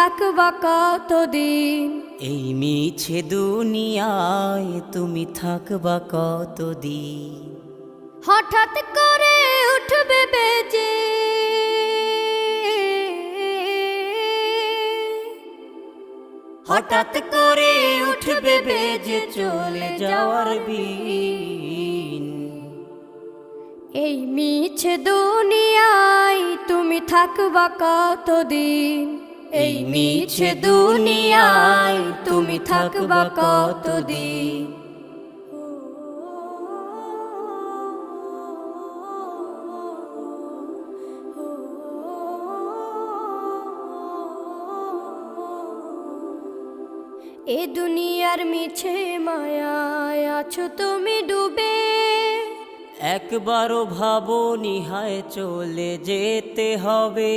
থাকবা কতদিন? এই মিছে দুনিয়ায় তুমি থাকবা কতদিন? হঠাৎ করে উঠবে বেজে, হঠাৎ করে উঠবে বেজে চলে যাওয়ার বিন। এই মিছে দুনিয়ায় তুমি থাকবা কতদিন? এই মিছে দুনিয়ায় তুমি থাকবা কতদিন? এ দুনিয়ার মিছে মায়ায় আছো তুমি ডুবে, একবারও ভাবো নিহায় চলে যেতে হবে।